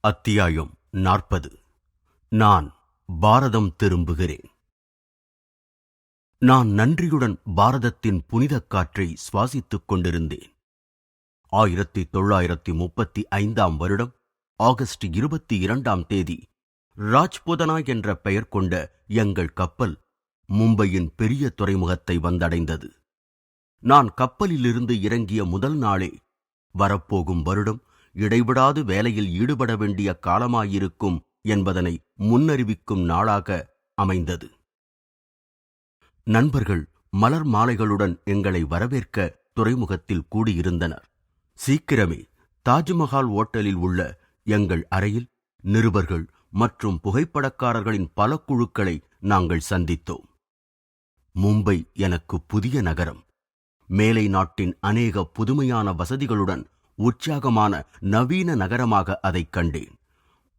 அத்தியாயம் 40. நான் பாரதம் திரும்புகிறேன். நான் நன்றியுடன் பாரதத்தின் புனிதக் காற்றை சுவாசித்துக் கொண்டிருந்தேன். 1935 வருடம் ஆகஸ்ட் 22 தேதி ராஜ்புதனா என்ற பெயர் கொண்ட எங்கள் கப்பல் மும்பையின் பெரிய துறைமுகத்தை வந்தடைந்தது. நான் கப்பலிலிருந்து இறங்கிய முதல் நாளே வரப்போகும் வருடம் இடைவிடாது வேலையில் ஈடுபட வேண்டிய காலமாயிருக்கும் என்பதனை முன்னறிவிக்கும் நாளாக அமைந்தது. நண்பர்கள் மலர் மாலைகளுடன் எங்களை வரவேற்க துறைமுகத்தில் கூடியிருந்தனர். சீக்கிரமே தாஜ்மஹால் ஓட்டலில் உள்ள எங்கள் அறையில் நிருபர்கள் மற்றும் புகைப்படக்காரர்களின் பல குழுக்களை நாங்கள் சந்தித்தோம். மும்பை எனக்கு புதிய நகரம். மேலை நாட்டின் அநேக புதுமையான வசதிகளுடன் உற்சாகமான நவீன நகரமாக அதைக் கண்டேன்.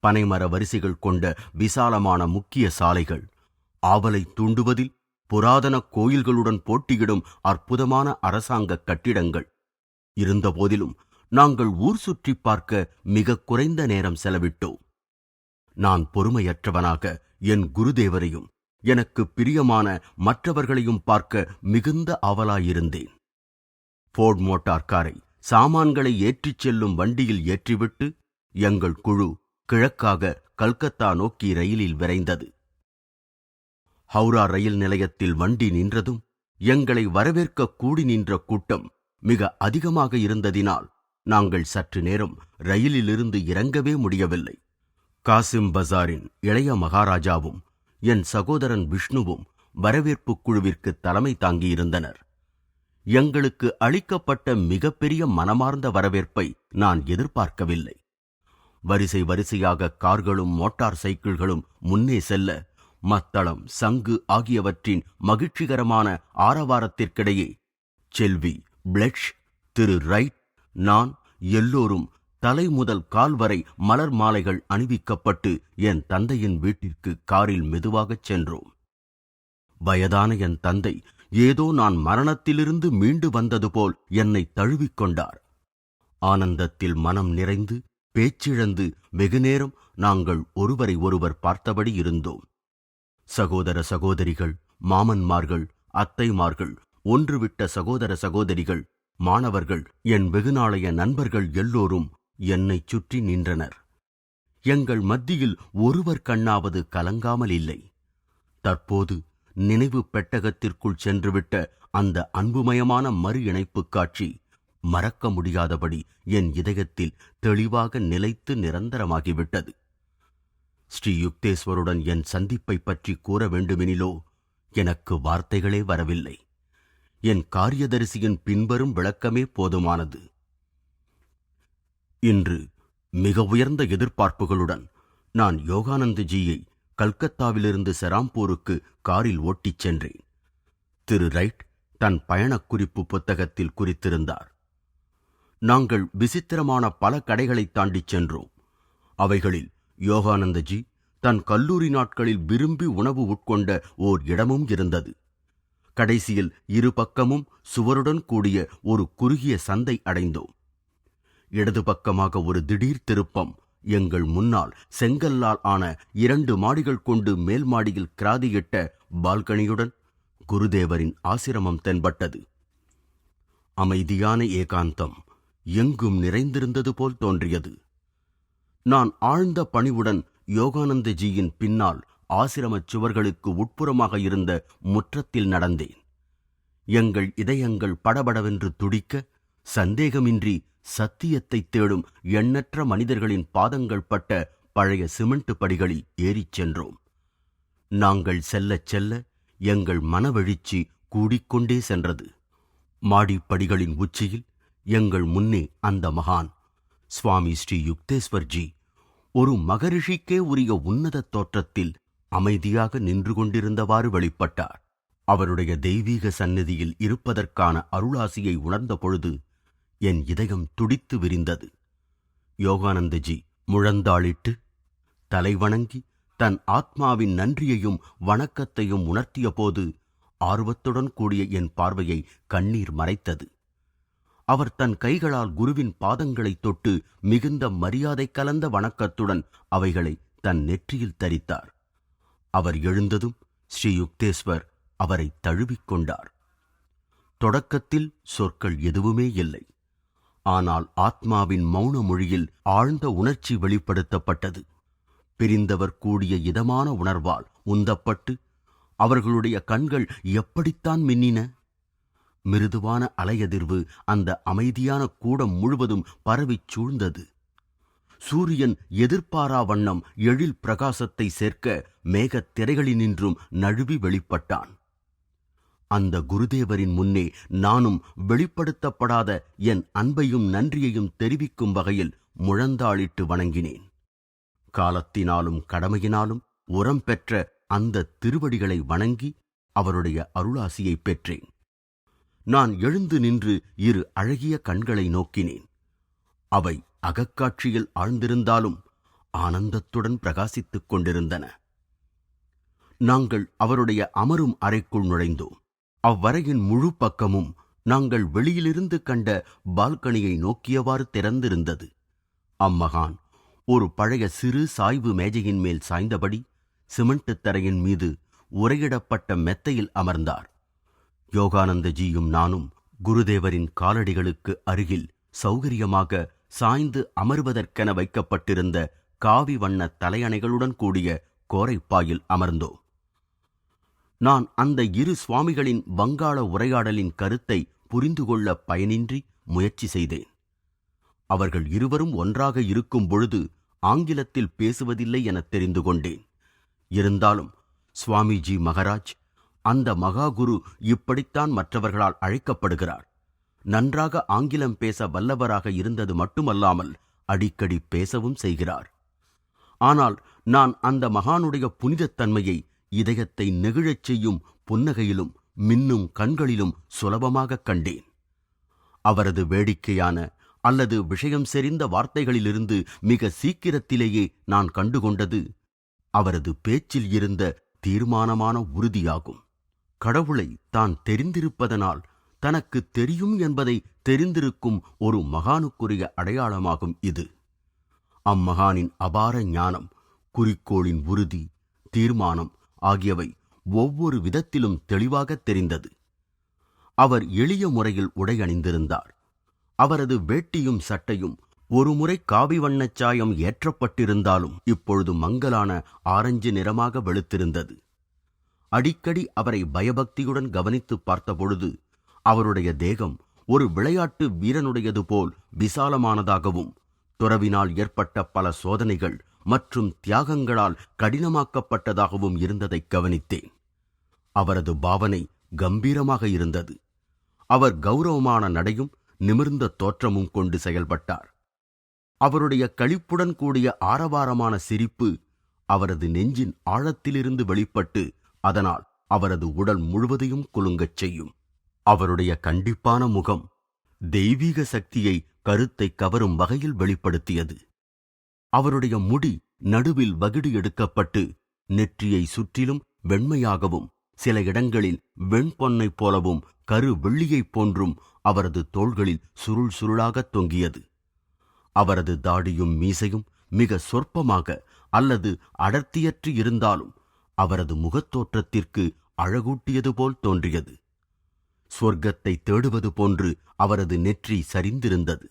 பனைமர வரிசைகள் கொண்ட விசாலமான முக்கிய சாலைகள், ஆவலை தூண்டுவதில் புராதன கோயில்களுடன் போட்டியிடும் அற்புதமான அரசாங்க கட்டிடங்கள் இருந்தபோதிலும் நாங்கள் ஊர் சுற்றி பார்க்க மிக குறைந்த நேரம் செலவிட்டோம். நான் பொறுமையற்றவனாக என் குருதேவரையும் எனக்கு பிரியமான மற்றவர்களையும் பார்க்க மிகுந்த ஆவலாயிருந்தேன். ஃபோர்ட் மோட்டார் காரை சாமான்களை ஏற்றிச் செல்லும் வண்டியில் ஏற்றிவிட்டு எங்கள் குழு கிழக்காக கல்கத்தா நோக்கி ரயிலில் விரைந்தது. ஹவுரா ரயில் நிலையத்தில் வண்டி நின்றதும் எங்களை வரவேற்க கூடி நின்ற கூட்டம் மிக அதிகமாக இருந்ததினால் நாங்கள் சற்று நேரம் ரயிலிலிருந்து இறங்கவே முடியவில்லை. காசிம் பஜாரின் இளைய மகாராஜாவும் என் சகோதரன் விஷ்ணுவும் வரவேற்புக் குழுவிற்கு தலைமை தாங்கியிருந்தனர். எங்களுக்கு அளிக்கப்பட்ட மிகப்பெரிய மனமார்ந்த வரவேற்பை நான் எதிர்பார்க்கவில்லை. வரிசை வரிசையாக கார்களும் மோட்டார் சைக்கிள்களும் முன்னே செல்ல மத்தளம், சங்கு ஆகியவற்றின் மகிழ்ச்சிகரமான ஆரவாரத்திற்கிடையே செல்வி பிளெட்ச், திரு ரைட், நான் எல்லோரும் தலை முதல் கால் வரை மலர் மாலைகள் அணிவிக்கப்பட்டு என் தந்தையின் வீட்டிற்கு காரில் மெதுவாகச் சென்றோம். வயதான என் தந்தை ஏதோ நான் மரணத்திலிருந்து மீண்டு வந்தது போல் என்னை தழுவிக்கொண்டார். ஆனந்தத்தில் மனம் நிறைந்து பேச்சிழந்து வெகுநேரம் நாங்கள் ஒருவரை ஒருவர் பார்த்தபடி இருந்தோம். சகோதர சகோதரிகள், மாமன்மார்கள், அத்தைமார்கள், ஒன்றுவிட்ட சகோதர சகோதரிகள், மாணவர்கள், என் வெகுநாளைய நண்பர்கள் எல்லோரும் என்னைச் சுற்றி நின்றனர். எங்கள் மத்தியில் ஒருவர் கண்ணாவது கலங்காமல் இல்லை. தற்போது நினைவு பெட்டகத்திற்குள் சென்றுவிட்ட அந்த அன்புமயமான மறு இணைப்புக் காட்சி மறக்க முடியாதபடி என் இதயத்தில் தெளிவாக நிலைத்து நிரந்தரமாகிவிட்டது. ஸ்ரீ யுக்தேஸ்வருடன் என் சந்திப்பை பற்றி கூற வேண்டுமெனிலோ எனக்கு வார்த்தைகளே வரவில்லை. என் காரியதரிசியின் பின்வரும் விளக்கமே போதுமானது. இன்று மிக உயர்ந்த எதிர்பார்ப்புகளுடன் நான் யோகானந்தஜியை கல்கத்தாவிலிருந்து செராம்பூருக்கு காரில் ஓட்டிச் சென்றேன். திரு ரைட் தன் பயணக் குறிப்பு புத்தகத்தில் குறித்திருந்தார். நாங்கள் விசித்திரமான பல கடைகளை தாண்டிச் சென்றோம். அவைகளில் யோகானந்தஜி தன் கல்லூரி நாட்களில் விரும்பி உணவு உட்கொண்ட ஓர் இடமும் இருந்தது. கடைசியில் இரு பக்கமும் சுவருடன் கூடிய ஒரு குறுகிய சந்தை அடைந்தோம். இடது பக்கமாக ஒரு திடீர் திருப்பம் எங்கள் முன்னால் செங்கல்லால் ஆன 2 மாடிகள் கொண்டு மேல் மாடியில் கிராதியிட்ட பால்கனியுடன் குருதேவரின் ஆசிரமம் தென்பட்டது. அமைதியான ஏகாந்தம் எங்கும் நிறைந்திருந்தது போல் தோன்றியது. நான் ஆழ்ந்த பணிவுடன் யோகானந்தஜியின் பின்னால் ஆசிரமச் சுவர்களுக்கு உட்புறமாக இருந்த முற்றத்தில் நடந்தேன். எங்கள் இதயங்கள் படபடவென்று துடிக்க, சந்தேகமின்றி சத்தியத்தை தேடும் எண்ணற்ற மனிதர்களின் பாதங்கள் பட்ட பழைய சிமெண்ட் படிகளில் ஏறிச் சென்றோம். நாங்கள் செல்லச் செல்ல எங்கள் மனவெழுச்சி கூடிக்கொண்டே சென்றது. மாடிப்படிகளின் உச்சியில் எங்கள் முன்னே அந்த மகான் சுவாமி ஸ்ரீ யுக்தேஸ்வர்ஜி ஒரு மகரிஷிக்கே உரிய உன்னத தோற்றத்தில் அமைதியாக நின்று கொண்டிருந்தவாறு வெளிப்பட்டார். அவருடைய தெய்வீக சந்நிதியில் இருப்பதற்கான அருளாசியை உணர்ந்த பொழுது என் இதயம் துடித்து விரிந்தது. யோகானந்தஜி முழந்தாளிட்டு தலைவணங்கி தன் ஆத்மாவின் நன்றியையும் வணக்கத்தையும் உணர்த்திய போது ஆர்வத்துடன் கூடிய என் பார்வையை கண்ணீர் மறைத்தது. அவர் தன் கைகளால் குருவின் பாதங்களைத் தொட்டு மிகுந்த மரியாதை கலந்த வணக்கத்துடன் அவைகளை தன் நெற்றியில் தரித்தார். அவர் எழுந்ததும் ஸ்ரீ யுக்தேஸ்வர் அவரை தழுவிக்கொண்டார். தொடக்கத்தில் சொற்கள் எதுவுமே இல்லை. ஆனால் ஆத்மாவின் மௌன மொழியில் ஆழ்ந்த உணர்ச்சி வெளிப்படுத்தப்பட்டது. பிரிந்தவர் கூடிய இதமான உணர்வால் உந்தப்பட்டு அவர்களுடைய கண்கள் எப்படித்தான் மின்னின! மிருதுவான அலையதிர்வு அந்த அமைதியான கூடம் முழுவதும் பரவிச் சூழ்ந்தது. சூரியன் எதிர்பாரா வண்ணம் எழில் பிரகாசத்தை சேர்க்க மேகத் திரைகளினின்றும் நழுவி வெளிப்பட்டான். அந்த குருதேவரின் முன்னே நானும் வெளிப்படுத்தப்படாத என் அன்பையும் நன்றியையும் தெரிவிக்கும் வகையில் முழந்தாளிட்டு வணங்கினேன். காலத்தினாலும் கடமையினாலும் உரம் பெற்ற அந்த திருவடிகளை வணங்கி அவருடைய அருளாசியை பெற்றேன். நான் எழுந்து நின்று இரு அழகிய கண்களை நோக்கினேன். அவை அகக்காட்சியில் ஆழ்ந்திருந்தாலும் ஆனந்தத்துடன் பிரகாசித்துக் கொண்டிருந்தன. நாங்கள் அவருடைய அமரும் அறைக்குள் நுழைந்தோம். அவ்வறையின் முழு பக்கமும் நாங்கள் வெளியிலிருந்து கண்ட பால்கனியை நோக்கியவாறு திறந்திருந்தது. அம்மகான் ஒரு பழைய சிறு சாய்வு மேஜையின் மேல் சாய்ந்தபடி சிமெண்ட் தரையின் மீது உரையிடப்பட்ட மெத்தையில் அமர்ந்தார். யோகானந்தஜியும் நானும் குருதேவரின் காலடிகளுக்கு அருகில் சௌகரியமாக சாய்ந்து அமர்வதற்கென வைக்கப்பட்டிருந்த காவி வண்ண தலையணைகளுடன் கூடிய கோரைப்பாயில் அமர்ந்தோம். நான் அந்த இரு சுவாமிகளின் வங்காள உரையாடலின் கருத்தை புரிந்து கொள்ள பயனின்றி முயற்சி செய்தேன். அவர்கள் இருவரும் ஒன்றாக இருக்கும் பொழுது ஆங்கிலத்தில் பேசுவதில்லை என தெரிந்து கொண்டேன். இருந்தாலும் சுவாமிஜி மகாராஜ், அந்த மகாகுரு இப்படித்தான் மற்றவர்களால் அழைக்கப்படுகிறார். நன்றாக ஆங்கிலம் பேச வல்லவராக இருந்தது மட்டுமல்லாமல் அடிக்கடி பேசவும் செய்கிறார். ஆனால் நான் அந்த மகானுடைய புனிதத்தன்மையை இதயத்தை நெகிழச் செய்யும் புன்னகையிலும் மின்னும் கண்களிலும் சுலபமாக கண்டேன். அவரது வேடிக்கையான அல்லது விஷயம் செறிந்த வார்த்தைகளிலிருந்து மிக சீக்கிரத்திலேயே நான் கண்டுகொண்டது அவரது பேச்சில் இருந்த தீர்மானமான உறுதியாகும். கடவுளை தான் தெரிந்திருப்பதனால் தனக்கு தெரியும் என்பதை தெரிந்திருக்கும் ஒரு மகானுக்குரிய அடையாளமாகும் இது. அம்மகானின் அபார ஞானம், குறிக்கோளின் உறுதி, தீர்மானம் ஆகியவை ஒவ்வொரு விதத்திலும் தெளிவாக தெரிந்தது. அவர் எளிய முறையில் உடை அணிந்திருந்தார். அவரது வேட்டியும் சட்டையும் ஒருமுறை காவி வண்ணச் சாயம் ஏற்றப்பட்டிருந்தாலும் இப்பொழுது மங்கலான ஆரஞ்சு நிறமாக வெளுத்திருந்தது. அடிக்கடி அவரை பயபக்தியுடன் கவனித்து பார்த்தபொழுது அவருடைய தேகம் ஒரு விளையாட்டு வீரனுடையது போல் விசாலமானதாகவும், துறவினால் ஏற்பட்ட பல சோதனைகள் மற்றும் தியாகங்களால் கடினமாக்கப்பட்டதாகவும் இருந்ததை கவனித்தேன். அவரது பாவனை கம்பீரமாக இருந்தது. அவர் கௌரவமான நடையும் நிமிர்ந்த தோற்றமும் கொண்டு செயல்பட்டார். அவருடைய களிப்புடன் கூடிய ஆரவாரமான சிரிப்பு அவரது நெஞ்சின் ஆழத்திலிருந்து வெளிப்பட்டு அதனால் அவரது உடல் முழுவதையும் குலுங்கச் செய்யும். அவருடைய கண்டிப்பான முகம் தெய்வீக சக்தியை கருத்தை கவரும் வகையில் வெளிப்படுத்தியது. அவருடைய முடி நடுவில் வகிடு எடுக்கப்பட்டு நெற்றியை சுற்றிலும் வெண்மையாகவும், சில இடங்களில் வெண்பொன்னைப் போலவும் கரு வெள்ளியைப் போன்றும் அவரது தோள்களில் சுருள் சுருளாகத் தொங்கியது. அவரது தாடியும் மீசையும் மிக சொற்பமாக அல்லது அடர்த்தியற்று இருந்தாலும் அவரது முகத்தோற்றத்திற்கு அழகூட்டியது போல் தோன்றியது. சொர்க்கத்தை தேடுவது போன்று அவரது நெற்றி சரிந்திருந்தது.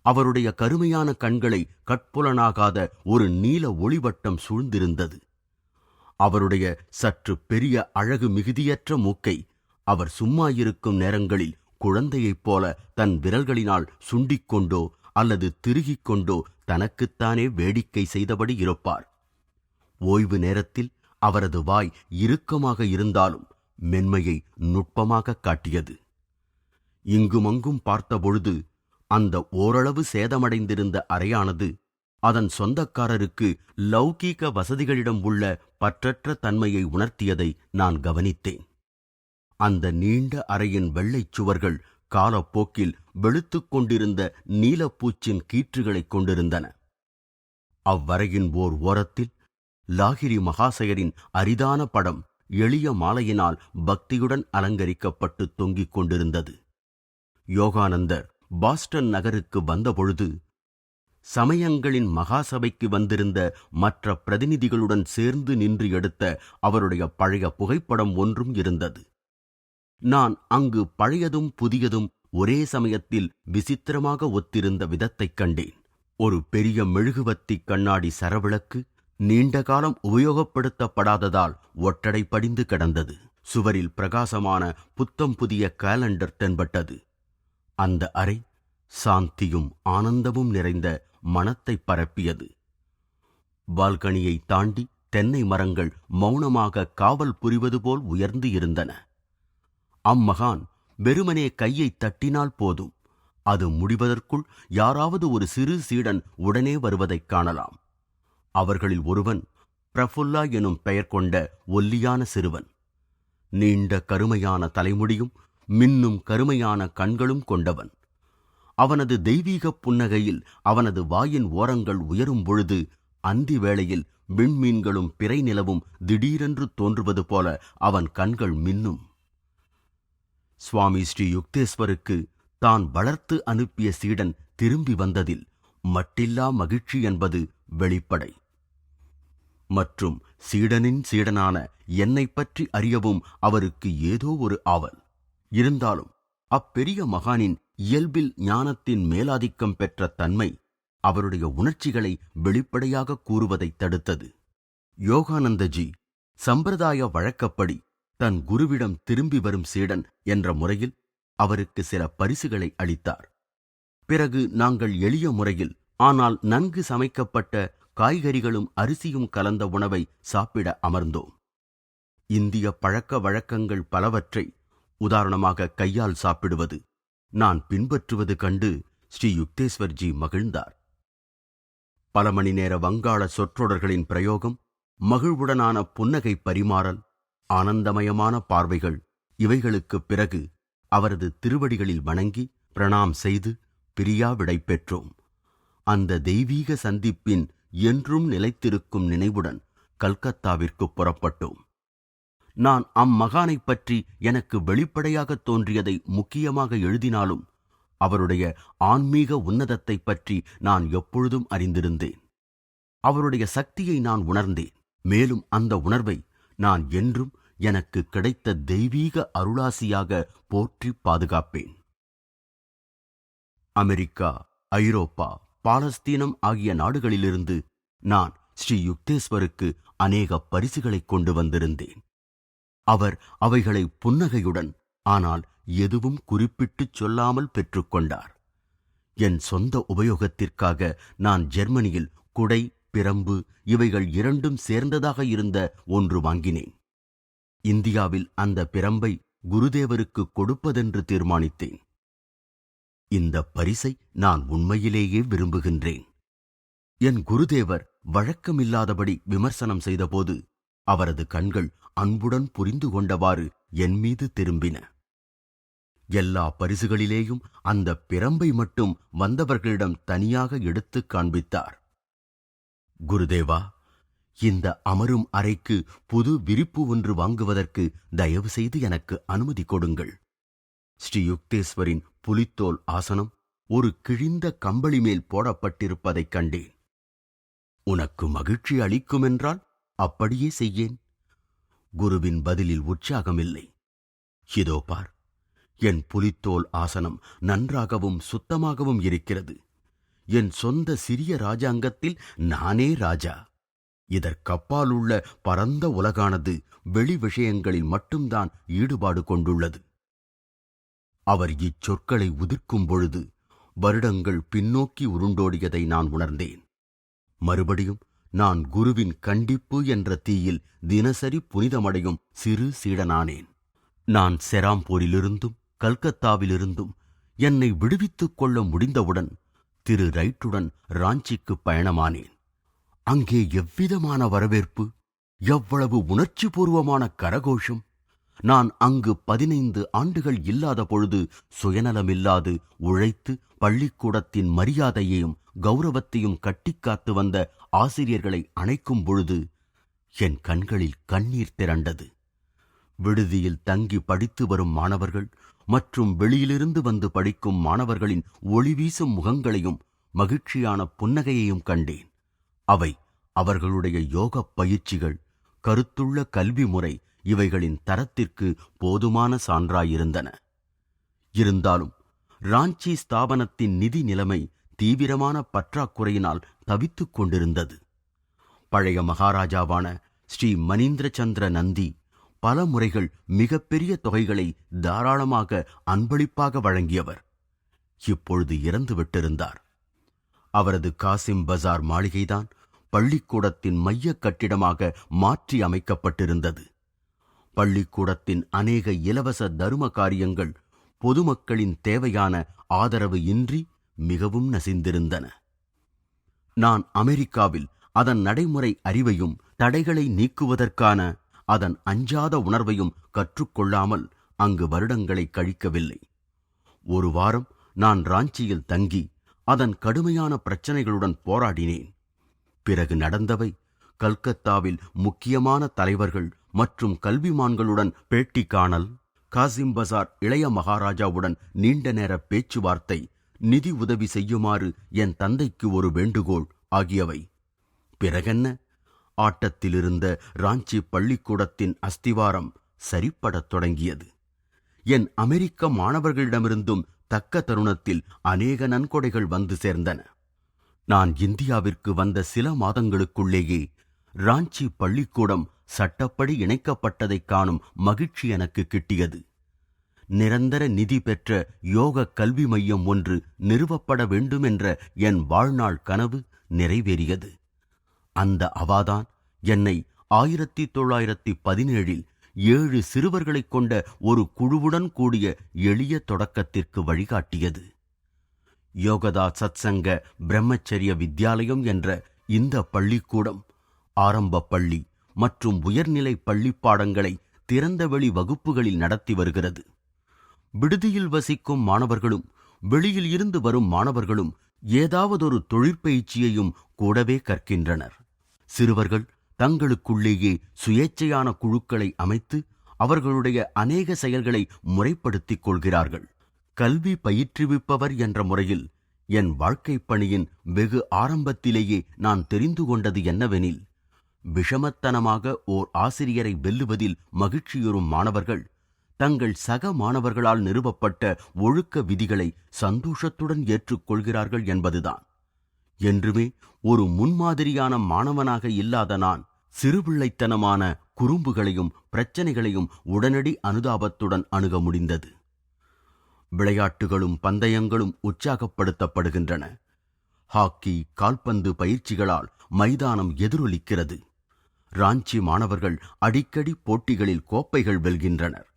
அவருடைய கருமையான கண்களை கட்புலனாகாத ஒரு நீல ஒளிவட்டம் சூழ்ந்திருந்தது. அவருடைய சற்று பெரிய அழகு மிகுதியற்ற மூக்கை அவர் சும்மா இருக்கும் நேரங்களில் குழந்தையைப் போல தன் விரல்களினால் சுண்டிக்கொண்டோ அல்லது திருகிக் கொண்டோ தனக்குத்தானே வேடிக்கை செய்தபடி இருப்பார். ஓய்வு நேரத்தில் அவரது வாய் இறுக்கமாக இருந்தாலும் மென்மையை நுட்பமாக காட்டியது. இங்குமங்கும் பார்த்தபொழுது அந்த ஓரளவு சேதமடைந்திருந்த அறையானது அதன் சொந்தக்காரருக்கு லௌகீக வசதிகளிடம் உள்ள பற்றற்ற தன்மையை உணர்த்தியதை நான் கவனித்தேன். அந்த நீண்ட அறையின் வெள்ளைச் சுவர்கள் காலப்போக்கில் வெளுத்துக் கொண்டிருந்த நீலப்பூச்சின் கீற்றுகளைக் கொண்டிருந்தன. அவ்வறையின் ஓர் ஓரத்தில் லாகிரி மகாசயரின் அரிதான படம் எளிய மாலையினால் பக்தியுடன் அலங்கரிக்கப்பட்டு தொங்கிக் கொண்டிருந்தது. யோகானந்தர் பாஸ்டன் நகருக்கு வந்தபொழுது சமயங்களின் மகாசபைக்கு வந்திருந்த மற்ற பிரதிநிதிகளுடன் சேர்ந்து நின்று எடுத்த அவருடைய பழைய புகைப்படம் ஒன்றும் இருந்தது. நான் அங்கு பழையதும் புதியதும் ஒரே சமயத்தில் விசித்திரமாக ஒத்திருந்த விதத்தைக் கண்டேன். ஒரு பெரிய மெழுகுவர்த்தி கண்ணாடி சரவிளக்கு நீண்ட காலம் உபயோகப்படுத்தப்படாததால் ஒட்டடை படிந்து கிடந்தது. சுவரில் பிரகாசமான புத்தம் புதிய காலண்டர் தென்பட்டது. அந்த அறை சாந்தியும் ஆனந்தமும் நிறைந்த மனத்தை பரப்பியது. பால்கனியை தாண்டி தென்னை மரங்கள் மௌனமாக காவல் புரிவது போல் உயர்ந்து இருந்தன. அம்மகான் வெறுமனே கையை தட்டினால் போதும், அது முடிவதற்குள் யாராவது ஒரு சிறு சீடன் உடனே வருவதைக் காணலாம். அவர்களில் ஒருவன் பிரஃபுல்லா எனும் பெயர் கொண்ட ஒல்லியான சிறுவன். நீண்ட கருமையான தலைமுடியும் மின்னும் கருமையான கண்களும் கொண்டவன். அவனது தெய்வீக புன்னகையில் அவனது வாயின் ஓரங்கள் உயரும் பொழுது அந்தி வேளையில் விண்மீன்களும் பிறை நிலவும் திடீரென்று தோன்றுவது போல அவன் கண்கள் மின்னும். சுவாமி ஸ்ரீ யுக்தேஸ்வருக்கு தான் வளர்த்து அனுப்பிய சீடன் திரும்பி வந்ததில் மட்டில்லா மகிழ்ச்சி என்பது வெளிப்படை. மற்றும் சீடனின் சீடனான என்னை பற்றி அறியவும் அவருக்கு ஏதோ ஒரு ஆவல். இருந்தாலும் அப்பெரிய மகானின் இயல்பில் ஞானத்தின் மேலாதிக்கம் பெற்ற தன்மை அவருடைய உணர்ச்சிகளை வெளிப்படையாக கூறுவதைத் தடுத்தது. யோகானந்தஜி சம்பிரதாய வழக்கப்படி தன் குருவிடம் திரும்பி வரும் சீடன் என்ற முறையில் அவருக்கு சில பரிசுகளை அளித்தார். பிறகு நாங்கள் எளிய முறையில் ஆனால் நன்கு சமைக்கப்பட்ட காய்கறிகளும் அரிசியும் கலந்த உணவை சாப்பிட அமர்ந்தோம். இந்திய பழக்க வழக்கங்கள் பலவற்றை, உதாரணமாக கையால் சாப்பிடுவது, நான் பின்பற்றுவது கண்டு ஸ்ரீ யுக்தேஸ்வர்ஜி மகிழ்ந்தார். பல மணி நேர வங்காள சொற்றொடர்களின் பிரயோகம், மகிழ்வுடனான புன்னகை பரிமாறல், ஆனந்தமயமான பார்வைகள், இவைகளுக்குப் பிறகு அவரது திருவடிகளில் வணங்கி பிரணாம் செய்து பிரியா விடை பெற்றோம். அந்த தெய்வீக சந்திப்பின் என்றும் நிலைத்திருக்கும் நினைவுடன் கல்கத்தாவிற்கு புறப்பட்டோம். நான் அம்மகானைப் பற்றி எனக்கு வெளிப்படையாக தோன்றியதை முக்கியமாக எழுதினாலும் அவருடைய ஆன்மீக உன்னதத்தைப் பற்றி நான் எப்பொழுதும் அறிந்திருந்தேன். அவருடைய சக்தியை நான் உணர்ந்தேன். மேலும் அந்த உணர்வை நான் என்றும் எனக்கு கிடைத்த தெய்வீக அருளாசியாக போற்றி பாதுகாப்பேன். அமெரிக்கா, ஐரோப்பா, பாலஸ்தீனம் ஆகிய நாடுகளிலிருந்து நான் ஸ்ரீ யுக்தேஸ்வருக்கு அநேக பரிசுகளை கொண்டு வந்திருந்தேன். அவர் அவைகளை புன்னகையுடன், ஆனால் எதுவும் குறிப்பிட்டுச் சொல்லாமல் பெற்றுக்கொண்டார். என் சொந்த உபயோகத்திற்காக நான் ஜெர்மனியில் குடை, பிரம்பு இவைகள் இரண்டும் சேர்ந்ததாக இருந்த ஒன்று வாங்கினேன். இந்தியாவில் அந்த பிரம்பை குருதேவருக்கு கொடுப்பதென்று தீர்மானித்தேன். இந்த பரிசை நான் உண்மையிலேயே விரும்புகின்றேன். என் குருதேவர் வழக்கமில்லாதபடி விமர்சனம் செய்தபோது அவரது கண்கள் அன்புடன் புரிந்து கொண்டவாறு என் மீது திரும்பின. எல்லா பரிசுகளிலேயும் அந்த பிரம்பை மட்டும் வந்தவர்களிடம் தனியாக எடுத்துக் காண்பித்தார். குருதேவா, இந்த அமரும் அறைக்கு புது விரிப்பு ஒன்று வாங்குவதற்கு தயவு செய்து எனக்கு அனுமதி கொடுங்கள். ஸ்ரீ யுக்தேஸ்வரின் புலித்தோல் ஆசனம் ஒரு கிழிந்த கம்பளி மேல் போடப்பட்டிருப்பதைக் கண்டேன். உனக்கு மகிழ்ச்சி அளிக்குமென்றால் அப்படியே செய்யேன். குருவின் பதிலில் உற்சாகமில்லை. இதோ பார், என் புலித்தோல் ஆசனம் நன்றாகவும் சுத்தமாகவும் இருக்கிறது. என் சொந்த சிறிய ராஜாங்கத்தில் நானே ராஜா. இதற்கப்பால் உள்ள பரந்த உலகானது வெளி விஷயங்களில் மட்டும்தான் ஈடுபாடு கொண்டுள்ளது. அவர் இச்சொற்களை உதிர்க்கும் பொழுது வருடங்கள் பின்னோக்கி உருண்டோடியதை நான் உணர்ந்தேன். மறுபடியும் நான் குருவின் கண்டிப்பு என்ற தீயில் தினசரி புனிதமடையும் சிறு சீடனானேன். நான் செராம்பூரிலிருந்தும் கல்கத்தாவிலிருந்தும் என்னை விடுவித்துக் கொள்ள முடிந்தவுடன் திரு ரைட்டுடன் ராஞ்சிக்கு பயணமானேன். அங்கே எவ்விதமான வரவேற்பு, எவ்வளவு உணர்ச்சிபூர்வமான கரகோஷம்! நான் அங்கு 15 ஆண்டுகள் இல்லாத பொழுது சுயநலமில்லாது உழைத்து பள்ளிக்கூடத்தின் மரியாதையையும் கௌரவத்தையும் கட்டிக்காத்து வந்த ஆசிரியர்களை அணைக்கும் பொழுது என் கண்களில் கண்ணீர் திரண்டது. விடுதியில் தங்கி படித்து வரும் மாணவர்கள் மற்றும் வெளியிலிருந்து வந்து படிக்கும் மாணவர்களின் ஒளிவீசும் முகங்களையும் மகிழ்ச்சியான புன்னகையையும் கண்டேன். அவை அவர்களுடைய யோகப் பயிற்சிகள், கருத்துள்ள கல்வி முறை இவைகளின் தரத்திற்கு போதுமான சான்றாயிருந்தன. இருந்தாலும் ராஞ்சி ஸ்தாபனத்தின் நிதி நிலைமை தீவிரமான பற்றாக்குறையினால் தவித்துக் கொண்டிருந்தது. பழைய மகாராஜாவான ஸ்ரீ மனீந்திரச்சந்திர நந்தி பல முறைகள் மிகப்பெரிய தொகைகளை தாராளமாக அன்பளிப்பாக வழங்கியவர். இப்பொழுது இறந்துவிட்டிருந்தார். அவரது காசிம் பஜார் மாளிகைதான் பள்ளிக்கூடத்தின் மைய கட்டிடமாக மாற்றி அமைக்கப்பட்டிருந்தது. பள்ளிக்கூடத்தின் அநேக இலவச தரும காரியங்கள் பொதுமக்களின் தேவையான ஆதரவு இன்றி மிகவும் நசிந்திருந்தன. நான் அமெரிக்காவில் அதன் நடைமுறை அறிவையும் தடைகளை நீக்குவதற்கான அதன் அஞ்சாத உணர்வையும் கற்றுக்கொள்ளாமல் அங்கு வருடங்களை கழிக்கவில்லை. ஒரு வாரம் நான் ராஞ்சியில் தங்கி அதன் கடுமையான பிரச்சனைகளுடன் போராடினேன். பிறகு நடந்தவை கல்கத்தாவில் முக்கியமான தலைவர்கள் மற்றும் கல்விமான்களுடன் பேட்டி காணல், காசிம் பஜார் இளைய மகாராஜாவுடன் நீண்ட நேர பேச்சுவார்த்தை, நிதி உதவி செய்யுமாறு என் தந்தைக்கு ஒரு வேண்டுகோள் ஆகியவை. பிறகென்ன, ஆட்டத்திலிருந்த ராஞ்சி பள்ளிக்கூடத்தின் அஸ்திவாரம் சரிப்படத் தொடங்கியது. என் அமெரிக்க மாணவர்களிடமிருந்தும் தக்க தருணத்தில் அநேக நன்கொடைகள் வந்து சேர்ந்தன. நான் இந்தியாவிற்கு வந்த சில மாதங்களுக்குள்ளேயே ராஞ்சி பள்ளிக்கூடம் சட்டப்படி இணைக்கப்பட்டதைக் காணும் மகிழ்ச்சி எனக்கு கிட்டியது. நிரந்தர நிதி பெற்ற யோக கல்வி மையம் ஒன்று நிறுவப்பட வேண்டும் என்ற என் வாழ்நாள் கனவு நிறைவேறியது. அந்த அவாதான் என்னை 1917 7 சிறுவர்களைக் கொண்ட ஒரு குழுவுடன் கூடிய எளிய தொடக்கத்திற்கு வழிகாட்டியது. யோகதா சத்சங்க பிரம்மச்சரிய வித்யாலயம் என்ற இந்த பள்ளிக்கூடம் ஆரம்ப பள்ளி மற்றும் உயர்நிலை பள்ளி பாடங்களை திறந்தவெளி வகுப்புகளில் நடத்தி வருகிறது. விடுதியில் வசிக்கும் மாணவர்களும் வெளியில் இருந்து வரும் மாணவர்களும் ஏதாவதொரு தொழிற்பயிற்சியையும் கூடவே கற்கின்றனர். சிறுவர்கள் தங்களுக்குள்ளேயே சுயேச்சையான குழுக்களை அமைத்து அவர்களுடைய அநேக செயல்களை முறைப்படுத்திக் கொள்கிறார்கள். கல்வி பயிற்றுவிப்பவர் என்ற முறையில் என் வாழ்க்கைப் பணியின் வெகு ஆரம்பத்திலேயே நான் தெரிந்து கொண்டது என்னவெனில், விஷமத்தனமாக ஓர் ஆசிரியரை வெல்லுவதில் மகிழ்ச்சியுறும் மாணவர்கள் தங்கள் சக மாணவர்களால் நிறுவப்பட்ட ஒழுக்க விதிகளை சந்தோஷத்துடன் ஏற்றுக்கொள்கிறார்கள் என்பதுதான். என்றுமே ஒரு முன்மாதிரியான மாணவனாக இல்லாத நான் சிறுபிள்ளைத்தனமான குறும்புகளையும் பிரச்சனைகளையும் உடனடி அனுதாபத்துடன் அணுக முடிந்தது. விளையாட்டுகளும் பந்தயங்களும் உற்சாகப்படுத்தப்படுகின்றன. ஹாக்கி, கால்பந்து பயிற்சிகளால் மைதானம் எதிரொலிக்கிறது. ராஞ்சி மாணவர்கள் அடிக்கடி போட்டிகளில் கோப்பைகள் வெல்கின்றனர்.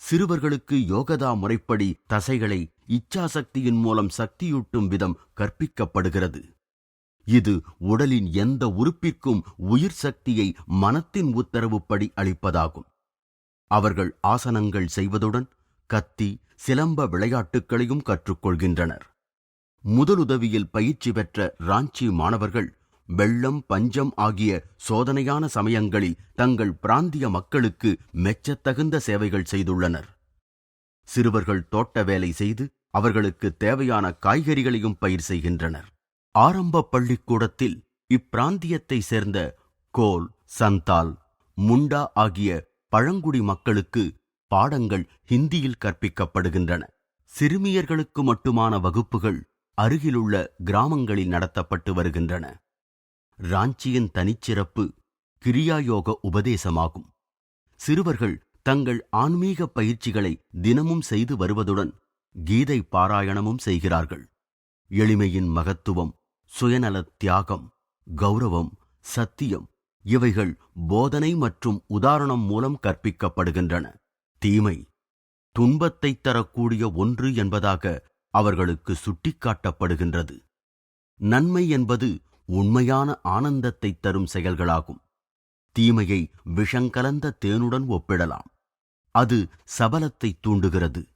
சிறுவர்களுக்கு யோகதா முறைப்படி தசைகளை இச்சாசக்தியின் மூலம் சக்தியூட்டும் விதம் கற்பிக்கப்படுகிறது. இது உடலின் எந்த உறுப்பிற்கும் உயிர் சக்தியை மனத்தின் உத்தரவுப்படி அளிப்பதாகும். அவர்கள் ஆசனங்கள் செய்வதுடன் கத்தி, சிலம்ப விளையாட்டுகளையும் கற்றுக்கொள்கின்றனர். முதலுதவியில் பயிற்சி பெற்ற ராஞ்சி மாணவர்கள் வெள்ளம், பஞ்சம் ஆகிய சோதனையான சமயங்களில் தங்கள் பிராந்திய மக்களுக்கு மெச்சத்தகுந்த சேவைகள் செய்துள்ளனர். சிறுவர்கள் தோட்ட வேலை செய்து அவர்களுக்கு தேவையான காய்கறிகளையும் பயிர் செய்கின்றனர். ஆரம்ப பள்ளிக்கூடத்தில் இப்பிராந்தியத்தை சேர்ந்த கோல், சந்தால், முண்டா ஆகிய பழங்குடி மக்களுக்கு பாடங்கள் ஹிந்தியில் கற்பிக்கப்படுகின்றன. சிறுமியர்களுக்கு மட்டுமான வகுப்புகள் அருகிலுள்ள கிராமங்களில் நடத்தப்பட்டு வருகின்றன. ராஞ்சியின் தனிச்சிறப்பு கிரியாயோக உபதேசமாகும். சிறுவர்கள் தங்கள் ஆன்மீக பயிற்சிகளை தினமும் செய்து வருவதுடன் கீதை பாராயணமும் செய்கிறார்கள். எளிமையின் மகத்துவம், சுயநல தியாகம், கௌரவம், சத்தியம் இவைகள் போதனை மற்றும் உதாரணம் மூலம் கற்பிக்கப்படுகின்றன. தீமை துன்பத்தை தரக்கூடிய ஒன்று என்பதாக அவர்களுக்கு சுட்டிக்காட்டப்படுகின்றது. நன்மை என்பது உண்மையான ஆனந்தத்தை தரும் செயல்களாகும். தீமையை விஷங்கலந்த தேனுடன் ஒப்பிடலாம். அது சபலத்தை தூண்டுகிறது,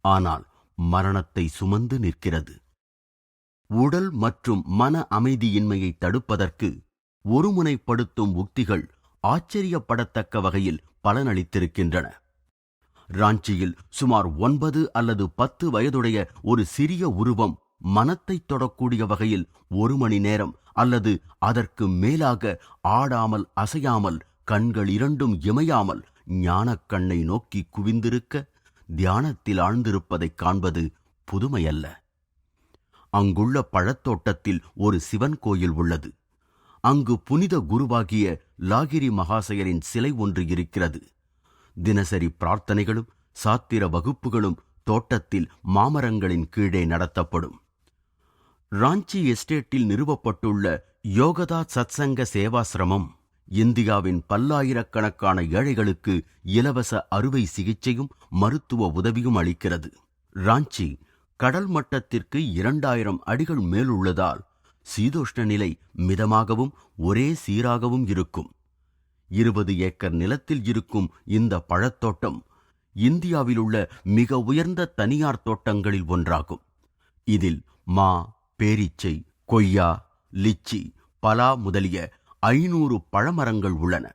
ஆனால் மரணத்தை சுமந்து நிற்கிறது. உடல் மற்றும் மன அமைதியின்மையை தடுப்பதற்கு ஒருமுனைப்படுத்தும் உக்திகள் ஆச்சரியப்படத்தக்க வகையில் பலனளித்திருக்கின்றன. ராஞ்சியில் சுமார் 9 அல்லது 10 வயதுடைய ஒரு சிறிய உருவம் மனத்தைத் தொடக்கூடிய வகையில் 1 மணி நேரம் அல்லது அதற்கு மேலாக ஆடாமல் அசையாமல் கண்கள் இரண்டும் இமையாமல் ஞானக்கண்ணை நோக்கி குவிந்திருக்க தியானத்தில் ஆழ்ந்திருப்பதைக் காண்பது புதுமையல்ல. அங்குள்ள பழத்தோட்டத்தில் ஒரு சிவன் கோயில் உள்ளது. அங்கு புனித குருவாகிய லாகிரி மகாசயரின் சிலை ஒன்று இருக்கிறது. தினசரி பிரார்த்தனைகளும் சாத்திர வகுப்புகளும் தோட்டத்தில் மாமரங்களின் கீழே நடத்தப்படும். ராஞ்சி எஸ்டேட்டில் நிறுவப்பட்டுள்ள யோகதா சத்சங்க சேவாசிரமம் இந்தியாவின் பல்லாயிரக்கணக்கான ஏழைகளுக்கு இலவச அறுவை சிகிச்சையும் மருத்துவ உதவியும் அளிக்கிறது. ராஞ்சி கடல் மட்டத்திற்கு 2000 அடிகள் மேலுள்ளதால் சீதோஷ்ண நிலை மிதமாகவும் ஒரே சீராகவும் இருக்கும். 20 ஏக்கர் நிலத்தில் இருக்கும் இந்த பழத்தோட்டம் இந்தியாவிலுள்ள மிக உயர்ந்த தனியார் தோட்டங்களில் ஒன்றாகும். இதில் மா, பேரீச்சை, கொய்யா, லிச்சி, பலா முதலிய 500 பழமரங்கள் உள்ளன.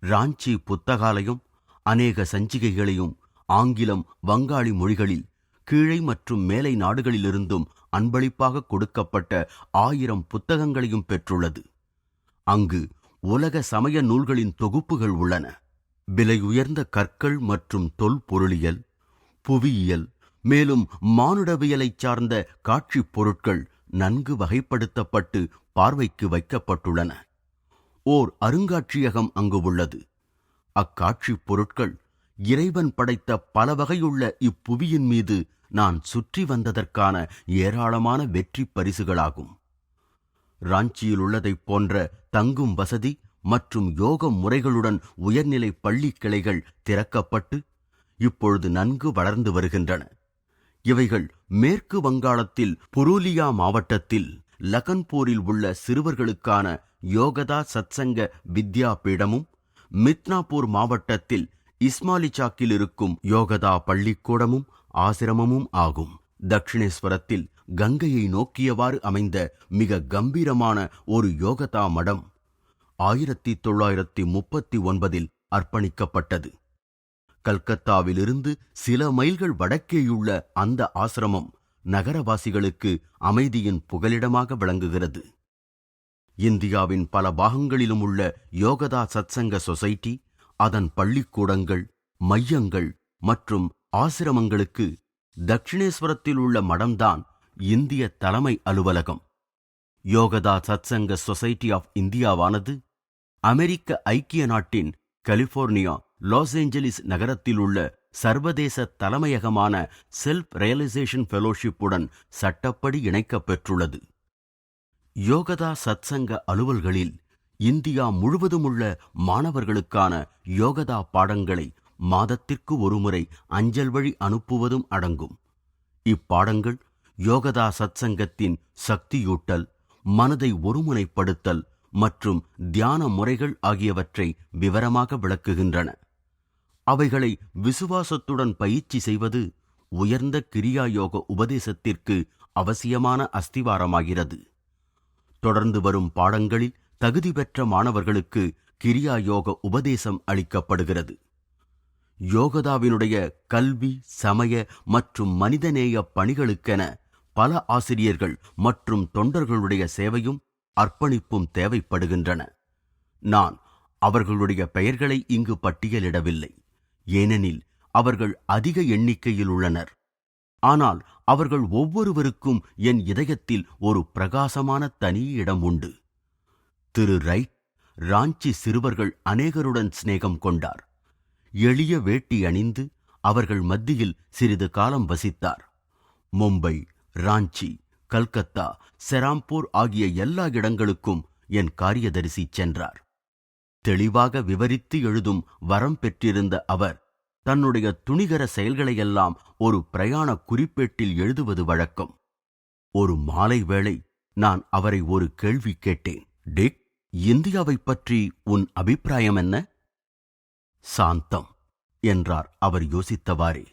ராஞ்சி புத்தகாலயம் அநேக சஞ்சிகைகளையும் ஆங்கிலம், வங்காளி மொழிகளில் கீழை மற்றும் மேலை நாடுகளிலிருந்தும் அன்பளிப்பாக கொடுக்கப்பட்ட 1000 புத்தகங்களையும் பெற்றுள்ளது. அங்கு உலக சமய நூல்களின் தொகுப்புகள் உள்ளன. விலையுயர்ந்த கற்கள் மற்றும் தொல்பொருளியல், புவியியல், மேலும் மானுடவியலைச் சார்ந்த காட்சிப் பொருட்கள் நன்கு வகைப்படுத்தப்பட்டு பார்வைக்கு வைக்கப்பட்டுள்ளன. ஓர் அருங்காட்சியகம் அங்கு உள்ளது. அக்காட்சிப் பொருட்கள் இறைவன் படைத்த பல வகையுள்ள இப்புவியின் மீது நான் சுற்றி வந்ததற்கான ஏராளமான வெற்றி பரிசுகளாகும். ராஞ்சியில் உள்ளதைப் போன்ற தங்கும் வசதி மற்றும் யோக முறைகளுடன் உயர்நிலை பள்ளி கிளைகள் திறக்கப்பட்டு இப்பொழுது நன்கு வளர்ந்து வருகின்றன. இவைகள் மேற்கு வங்காளத்தில் புரூலியா மாவட்டத்தில் லகன்பூரில் உள்ள சிறுவர்களுக்கான யோகதா சத்சங்க வித்யா பீடமும், மித்னாபூர் மாவட்டத்தில் இஸ்மாலிச்சாக்கில் இருக்கும் யோகதா பள்ளிக்கூடமும் ஆசிரமமும் ஆகும். தட்சிணேஸ்வரத்தில் கங்கையை நோக்கியவாறு அமைந்த மிக கம்பீரமான ஒரு யோகதா மடம் 1939 அர்ப்பணிக்கப்பட்டது. கல்கத்தாவிலிருந்து சில மைல்கள் வடக்கேயுள்ள அந்த ஆசிரமம் நகரவாசிகளுக்கு அமைதியின் புகலிடமாக விளங்குகிறது. இந்தியாவின் பல பாகங்களிலும் உள்ள யோகதா சத்சங்க சொசைட்டி, அதன் பள்ளிக்கூடங்கள், மையங்கள் மற்றும் ஆசிரமங்களுக்கு தட்சிணேஸ்வரத்தில் உள்ள மடம்தான் இந்திய தலைமை அலுவலகம். யோகதா சத்சங்க சொசைட்டி ஆஃப் இந்தியாவானது அமெரிக்க ஐக்கிய நாட்டின் கலிபோர்னியா லாஸ் ஏஞ்சலிஸ் நகரத்தில் உள்ள சர்வதேச தலைமையகமான செல்ஃப் ரியலைசேஷன் ஃபெலோஷிப்புடன் சட்டப்படி இணைக்கப்பெற்றுள்ளது. யோகதா சத்சங்க அலுவல்களில் இந்தியா முழுவதும் உள்ள மாணவர்களுக்கான யோகதா பாடங்களை மாதத்திற்கு ஒருமுறை அஞ்சல் வழி அனுப்புவதும் அடங்கும். இப்பாடங்கள் யோகதா சத்சங்கத்தின் சக்தியூட்டல், மனதை ஒருமுனைப்படுத்தல் மற்றும் தியான முறைகள் ஆகியவற்றை விவரமாக விளக்குகின்றன. அவைகளை விசுவாசத்துடன் பயிற்சி செய்வது உயர்ந்த கிரியாயோக உபதேசத்திற்கு அவசியமான அஸ்திவாரமாகிறது. தொடர்ந்து வரும் பாடங்களில் தகுதி பெற்ற மாணவர்களுக்கு கிரியாயோக உபதேசம் அளிக்கப்படுகிறது. யோகதாவினுடைய கல்வி, சமய மற்றும் மனிதநேய பணிகளுக்கென பல ஆசிரியர்கள் மற்றும் தொண்டர்களுடைய சேவையும் அர்ப்பணிப்பும் தேவைப்படுகின்றன. நான் அவர்களுடைய பெயர்களை இங்கு பட்டியலிடவில்லை, ஏனெனில் அவர்கள் அதிக எண்ணிக்கையில் உள்ளனர். ஆனால் அவர்கள் ஒவ்வொருவருக்கும் என் இதயத்தில் ஒரு பிரகாசமான தனி இடம் உண்டு. திரு ரைட் ராஞ்சி சிறுவர்கள் அநேகருடன் சிநேகம் கொண்டார். எளிய வேட்டி அணிந்து அவர்கள் மத்தியில் சிறிது காலம் வசித்தார். மும்பை, ராஞ்சி, கல்கத்தா, செராம்பூர் ஆகிய எல்லா இடங்களுக்கும் என் காரியதரிசி சென்றார். தெளிவாக விவரித்து எழுதும் வரம் பெற்றிருந்த அவர் தன்னுடைய துணிகர செயல்களையெல்லாம் ஒரு பிரயாண குறிப்பேட்டில் எழுதுவது வழக்கம். ஒரு மாலை வேளை நான் அவரை ஒரு கேள்வி கேட்டேன். டிக், இந்தியாவைப் பற்றி உன் அபிப்பிராயம் என்ன? சாந்தம் என்றார் அவர் யோசித்தவாறே.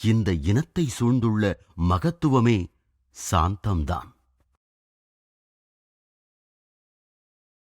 இந்த இனத்தை சூழ்ந்துள்ள மகத்துவமே சாந்தம்தான்.